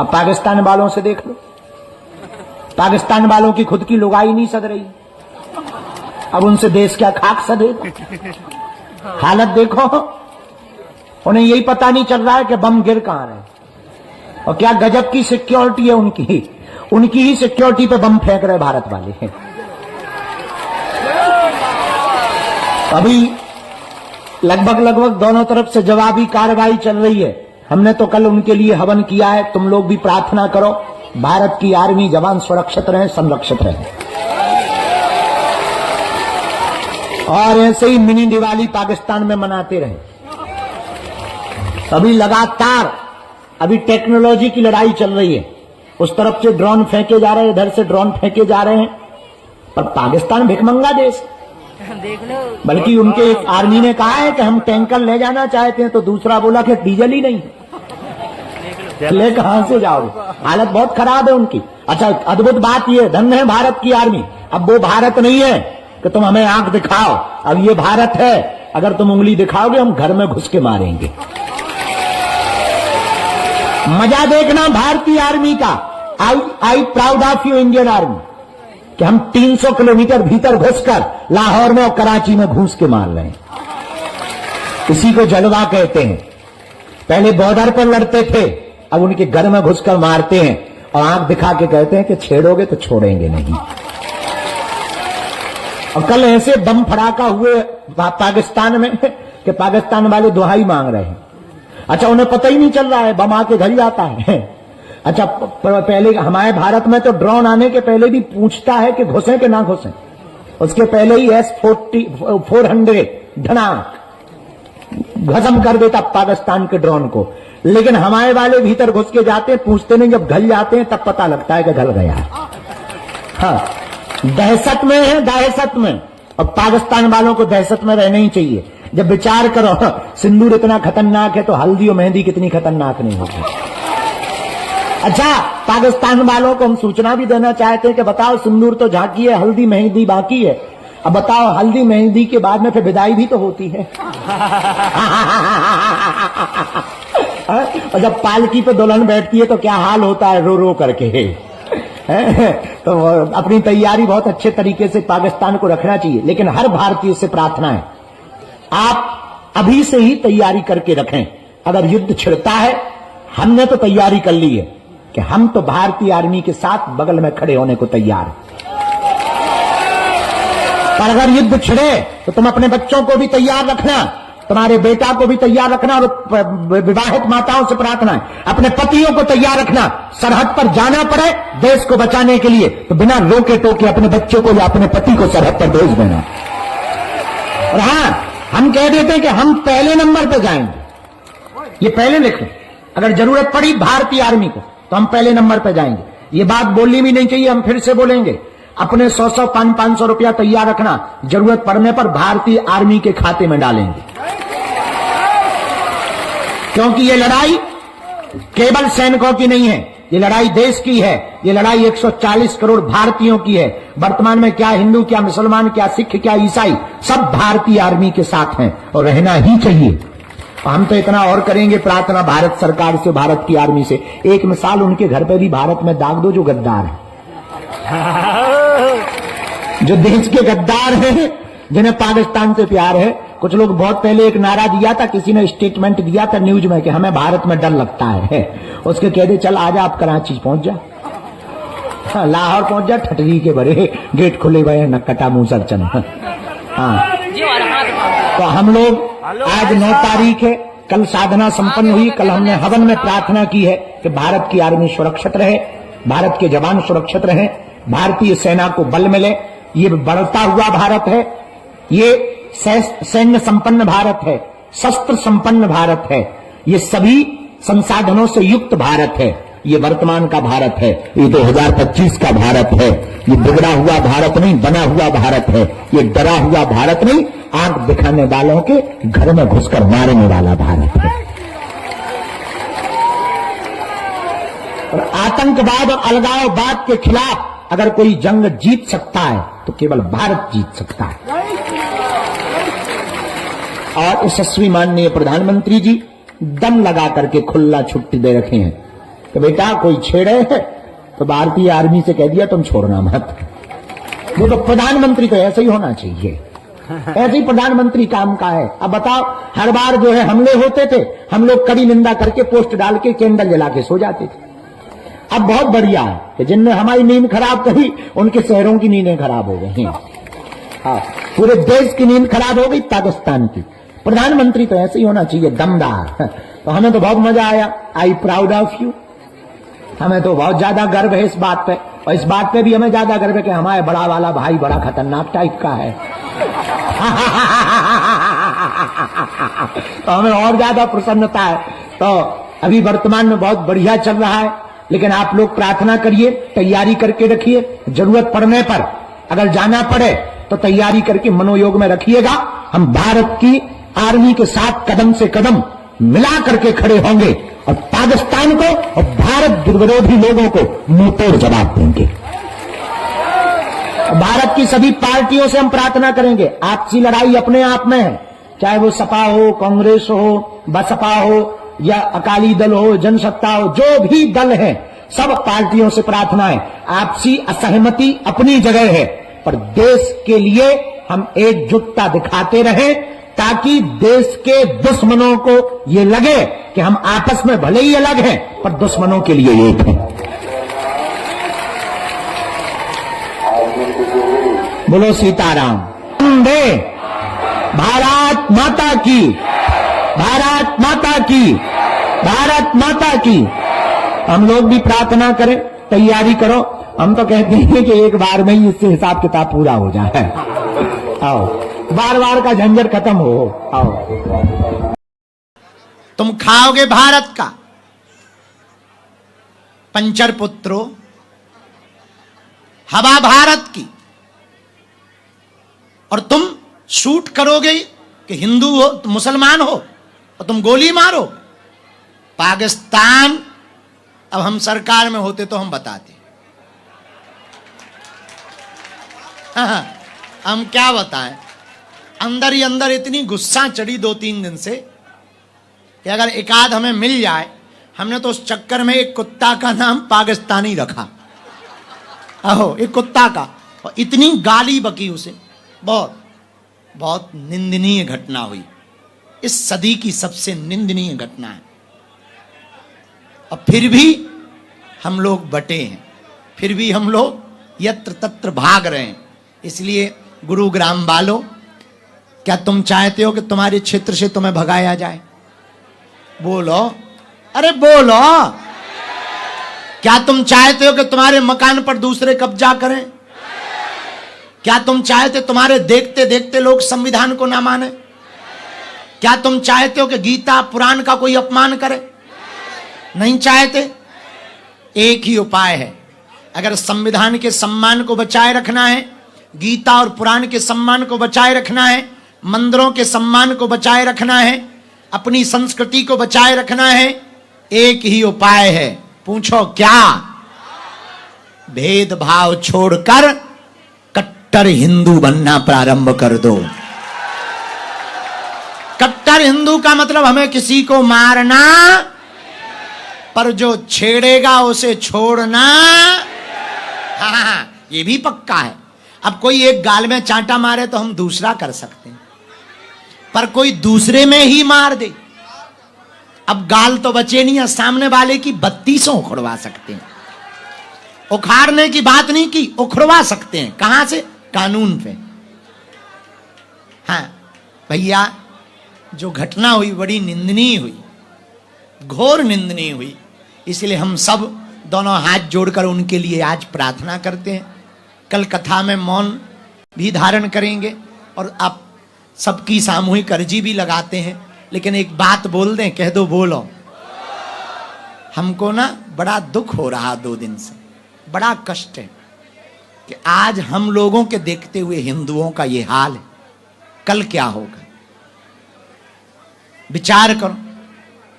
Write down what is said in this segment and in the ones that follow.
अब पाकिस्तान वालों से देख लो, पाकिस्तान वालों की खुद की लुगाई नहीं सद रही, अब उनसे देश क्या खाक सदेगा। हालत देखो, उन्हें यही पता नहीं चल रहा है कि बम गिर कहां रहे, और क्या गजब की सिक्योरिटी है उनकी ही सिक्योरिटी पे बम फेंक रहे भारत वाले हैं। अभी लगभग दोनों तरफ से जवाबी कार्रवाई चल रही है। हमने तो कल उनके लिए हवन किया है, तुम लोग भी प्रार्थना करो भारत की आर्मी जवान सुरक्षित रहें, संरक्षित रहें। और ऐसे ही मिनी दिवाली पाकिस्तान में मनाते रहें। अभी लगातार टेक्नोलॉजी की लड़ाई चल रही है, उस तरफ से ड्रोन फेंके जा रहे हैं, इधर से ड्रोन फेंके जा रहे हैं, पर पाकिस्तान भिखमंगा देश देख लो। बल्कि उनके एक आर्मी ने कहा है कि हम टैंकर ले जाना चाहते हैं, तो दूसरा बोला कि डीजल ही नहीं, ले कहां से जाओ। हालत बहुत खराब है उनकी। अच्छा, अद्भुत बात यह, धन्य है भारत की आर्मी। अब वो भारत नहीं है कि तुम हमें आंख दिखाओ, अब ये भारत है, अगर तुम उंगली दिखाओगे हम घर में घुस के मारेंगे। मजा देखना भारतीय आर्मी का। I proud of you Indian army, कि हम 300 किलोमीटर भीतर घुसकर लाहौर में और कराची में घुस के मार रहे हैं। इसी को जलवा कहते हैं। पहले बॉर्डर पर लड़ते थे, अब उनके घर में घुसकर मारते हैं और आंख दिखा के कहते हैं कि छेड़ोगे तो छोड़ेंगे नहीं। और कल ऐसे बम फड़ाका हुए पाकिस्तान में कि पाकिस्तान वाले दुहाई मांग रहे हैं। अच्छा, उन्हें पता ही नहीं चल रहा है बम आके घर ही आता है। अच्छा, पहले हमारे भारत में तो ड्रोन आने के पहले भी पूछता है कि घुसे कि ना घुसे, उसके पहले ही S-400 धनाक खत्म कर देता पाकिस्तान के ड्रोन को। लेकिन हमारे वाले भीतर घुस के जाते हैं, पूछते नहीं, जब घल जाते हैं तब पता लगता है कि घल गया। हाँ, दहशत में है, दहशत में। और पाकिस्तान वालों को दहशत में रहना ही चाहिए। जब विचार करो सिंदूर इतना खतरनाक है तो हल्दी और मेहंदी कितनी खतरनाक नहीं होगी। अच्छा, पाकिस्तान वालों को हम सूचना भी देना चाहते हैं कि बताओ, सिंदूर तो झांकी है, हल्दी मेहंदी बाकी है, अब बताओ हल्दी मेहंदी के बाद में फिर विदाई भी तो होती है। और जब पालकी पे दुल्हन बैठती है तो क्या हाल होता है, रो रो करके। तो अपनी तैयारी बहुत अच्छे तरीके से पाकिस्तान को रखना चाहिए। लेकिन हर भारतीय से प्रार्थना है, आप अभी से ही तैयारी करके रखें। अगर युद्ध छिड़ता है, हमने तो तैयारी कर ली है कि हम तो भारतीय आर्मी के साथ बगल में खड़े होने को तैयार हैं। पर अगर युद्ध छिड़े तो तुम अपने बच्चों को भी तैयार रखना, तुम्हारे बेटा को भी तैयार रखना। और विवाहित माताओं से प्रार्थना है, अपने पतियों को तैयार रखना। सरहद पर जाना पड़े देश को बचाने के लिए तो बिना रोके टोके अपने बच्चों को या अपने पति को सरहद पर भेज देना। और हां, हम कह देते हैं कि हम पहले नंबर पर जाएंगे, ये पहले लिख लें। अगर जरूरत पड़ी भारतीय आर्मी को तो हम पहले नंबर पर जाएंगे। ये बात बोलनी भी नहीं चाहिए, हम फिर से बोलेंगे। अपने 100-100, 500 रुपया तैयार रखना, जरूरत पड़ने पर भारतीय आर्मी के खाते में डालेंगे। क्योंकि ये लड़ाई केवल सैनिकों की नहीं है, ये लड़ाई देश की है। ये लड़ाई 140 करोड़ भारतीयों की है। वर्तमान में क्या हिंदू, क्या मुसलमान, क्या सिख, क्या ईसाई, सब भारतीय आर्मी के साथ हैं और रहना ही चाहिए। हम तो इतना और करेंगे प्रार्थना भारत सरकार से, भारत की आर्मी से। एक मिसाल, उनके घर पे भी भारत में दाग दो जो गद्दार है, जो देश के गद्दार हैं, जिन्हें पाकिस्तान से प्यार है। कुछ लोग बहुत पहले एक नारा दिया था, किसी ने स्टेटमेंट दिया था न्यूज में कि हमें भारत में डर लगता है। उसके कह दे, चल आजा आप कराची पहुंच जा, लाहौर पहुंच जा, ठटरी के बड़े गेट खुले हुए हैं, नक्कटा मुंह सर चन। हाँ, तो हम लोग आज 9 तारीख है, कल साधना संपन्न हुई। कल हमने हवन में प्रार्थना की है कि भारत की आर्मी सुरक्षित रहे, भारत के जवान सुरक्षित रहे, भारतीय सेना को बल मिले। ये बढ़ता हुआ भारत है, ये सैन्य संपन्न भारत है, शस्त्र संपन्न भारत है, ये सभी संसाधनों से युक्त भारत है। ये वर्तमान का भारत है, ये 2025 का भारत है। ये बिगड़ा हुआ भारत नहीं, बना हुआ भारत है। ये डरा हुआ भारत नहीं, आंख दिखाने वालों के घर में घुसकर मारने वाला भारत है। और आतंकवाद और अलगाववाद के खिलाफ अगर कोई जंग जीत सकता है तो केवल भारत जीत सकता है। और यशस्वी माननीय प्रधानमंत्री जी दम लगा करके खुला छुट्टी दे रखे हैं कि बेटा कोई छेड़े तो भारतीय आर्मी से कह दिया तुम छोड़ना मत। वो तो प्रधानमंत्री तो ऐसे ही होना चाहिए, ऐसे ही प्रधानमंत्री काम का है। अब बताओ, हर बार जो है हमले होते थे, हम लोग कड़ी निंदा करके पोस्ट डाल के कैंडल जला के सो जाते थे। अब बहुत बढ़िया है कि जिनने हमारी नींद खराब करी उनके शहरों की नींदें खराब हो गई हैं। हाँ, पूरे देश की नींद खराब हो गई पाकिस्तान की। प्रधानमंत्री तो ऐसे ही होना चाहिए, दमदार। तो हमें तो बहुत मजा आया। I proud of you. हमें तो बहुत ज्यादा गर्व है इस बात पे, और इस बात पे भी हमें ज्यादा गर्व है कि हमारे बड़ा वाला भाई बड़ा खतरनाक टाइप का है। तो हमें और ज्यादा प्रसन्नता है। तो अभी वर्तमान में बहुत बढ़िया चल रहा है, लेकिन आप लोग प्रार्थना करिए, तैयारी करके रखिए। जरूरत पड़ने पर अगर जाना पड़े तो तैयारी करके मनोयोग में रखिएगा। हम भारत की आर्मी के साथ कदम से कदम मिला करके खड़े होंगे और पाकिस्तान को और भारत विरोधी लोगों को मुंहतोड़ जवाब देंगे। भारत की सभी पार्टियों से हम प्रार्थना करेंगे, आपसी लड़ाई अपने आप में है, चाहे वो सपा हो, कांग्रेस हो, बसपा हो या अकाली दल हो, जनसत्ता हो, जो भी दल है, सब पार्टियों से प्रार्थना है। आपसी असहमति अपनी जगह है, पर देश के लिए हम एकजुटता दिखाते रहें, ताकि देश के दुश्मनों को ये लगे कि हम आपस में भले ही अलग हैं पर दुश्मनों के लिए एक हैं। बोलो सीताराम। वंदे भारत माता की, भारत माता की, भारत माता की। हम लोग भी प्रार्थना करें, तैयारी करो। हम तो कहते हैं कि एक बार में ही इससे हिसाब किताब पूरा हो जाए। आओ, बार बार का झंझट खत्म हो। आओ, तुम खाओगे भारत का पंचर पुत्रो, हवा भारत की, और तुम शूट करोगे कि हिंदू हो, तुम मुसलमान हो और तुम गोली मारो। पाकिस्तान, अब हम सरकार में होते तो हम बताते। हाँ, हम क्या बताएं। अंदर ही अंदर इतनी गुस्सा चढ़ी 2-3 दिन से कि अगर एक आध हमें मिल जाए। हमने तो उस चक्कर में एक कुत्ता का नाम पाकिस्तानी रखा। आहो, एक कुत्ता का, और इतनी गाली बकी उसे। बहुत बहुत निंदनीय घटना हुई, इस सदी की सबसे निंदनीय घटना है। और फिर भी हम लोग बटे हैं, फिर भी हम लोग यत्र तत्र भाग रहे हैं। इसलिए गुरुग्राम वालों, क्या तुम चाहते हो कि तुम्हारे क्षेत्र से तुम्हें भगाया जाए? बोलो, अरे बोलो। क्या तुम चाहते हो कि तुम्हारे मकान पर दूसरे कब्जा करें? क्या तुम चाहते तुम्हारे देखते देखते लोग संविधान को ना माने? क्या तुम चाहते हो कि गीता पुराण का कोई अपमान करे? नहीं चाहते। एक ही उपाय है, अगर संविधान के सम्मान को बचाए रखना है, गीता और पुराण के सम्मान को बचाए रखना है, मंदिरों के सम्मान को बचाए रखना है, अपनी संस्कृति को बचाए रखना है, एक ही उपाय है। पूछो क्या? भेदभाव छोड़कर कट्टर हिंदू बनना प्रारंभ कर दो। कट्टर हिंदू का मतलब हमें किसी को मारना, पर जो छेड़ेगा उसे छोड़ना। हाँ, ये भी पक्का है। अब कोई एक गाल में चांटा मारे तो हम दूसरा कर सकते हैं, पर कोई दूसरे में ही मार दे, अब गाल तो बचे नहीं है, सामने वाले की 32 उखड़वा सकते हैं। उखाड़ने की बात नहीं की, उखड़वा सकते हैं। कहां से? कानून पे। हाँ भैया, जो घटना हुई बड़ी निंदनीय हुई, घोर निंदनीय हुई। इसलिए हम सब दोनों हाथ जोड़कर उनके लिए आज प्रार्थना करते हैं। कल कथा में मौन भी धारण करेंगे और आप सबकी सामूहिक अर्जी भी लगाते हैं। लेकिन एक बात बोल दें, कह दो, बोलो। हमको ना बड़ा दुख हो रहा 2 दिन से, बड़ा कष्ट है कि आज हम लोगों के देखते हुए हिंदुओं का ये हाल है। कल क्या होगा? विचार करो,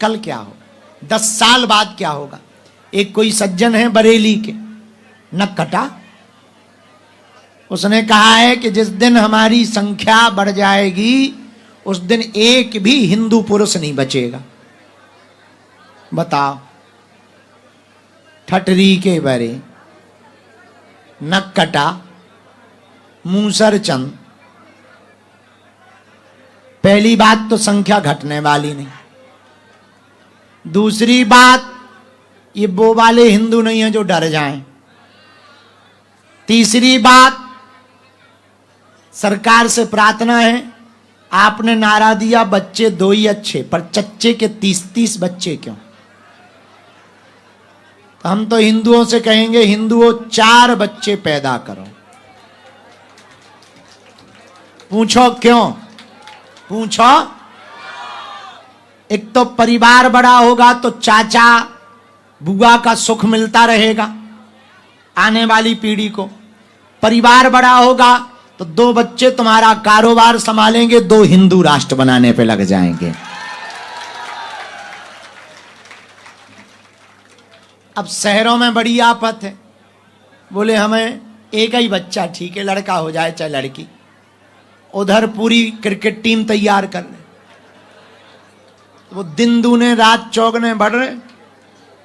कल क्या होगा? 10 साल बाद क्या होगा? एक कोई सज्जन है बरेली के, नक कटा, उसने कहा है कि जिस दिन हमारी संख्या बढ़ जाएगी उस दिन एक भी हिंदू पुरुष नहीं बचेगा। बताओ, ठटरी के बरे, नक कटा, मूसर चंद। पहली बात तो संख्या घटने वाली नहीं। दूसरी बात, ये वो वाले हिंदू नहीं है जो डर जाएं। तीसरी बात, सरकार से प्रार्थना है, आपने नारा दिया बच्चे 2 ही अच्छे, पर चच्चे के 30-30 बच्चे क्यों? तो हम तो हिंदुओं से कहेंगे, हिंदुओं 4 बच्चे पैदा करो। पूछो क्यों? पूछो। एक तो परिवार बड़ा होगा तो चाचा बुआ का सुख मिलता रहेगा आने वाली पीढ़ी को। परिवार बड़ा होगा तो 2 बच्चे तुम्हारा कारोबार संभालेंगे, 2 हिंदू राष्ट्र बनाने पे लग जाएंगे। अब शहरों में बड़ी आफत है, बोले हमें एक ही बच्चा ठीक है, लड़का हो जाए चाहे लड़की। उधर पूरी क्रिकेट टीम तैयार कर ले, वो दिन दूने रात चौगने बढ़ रहे।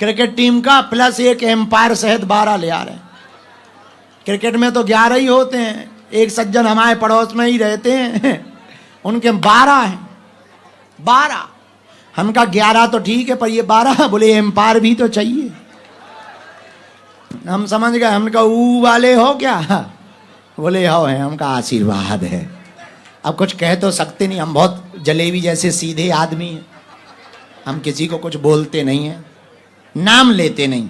क्रिकेट टीम का प्लस 1 एम्पायर सहित 12 ले आ रहे। क्रिकेट में तो 11 ही होते हैं, एक सज्जन हमारे पड़ोस में ही रहते हैं, उनके 12 हैं। 12 हम का 11 तो ठीक है, पर ये 12 बोले एम्पायर भी तो चाहिए। हम समझ गए, हमका ऊ वाले हो क्या? बोले हो है, हमका आशीर्वाद है। अब कुछ कह तो सकते नहीं, हम बहुत जलेबी जैसे सीधे आदमी हैं। हम किसी को कुछ बोलते नहीं हैं, नाम लेते नहीं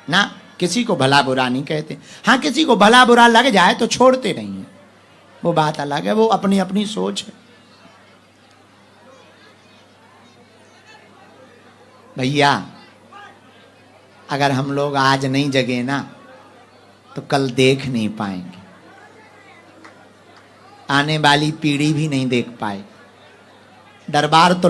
ना, किसी को भला बुरा नहीं कहते। हाँ, किसी को भला बुरा लग जाए तो छोड़ते नहीं है, वो बात अलग है, वो अपनी अपनी सोच है। भैया, अगर हम लोग आज नहीं जगे ना तो कल देख नहीं पाएंगे, आने वाली पीढ़ी भी नहीं देख पाए। दरबार तो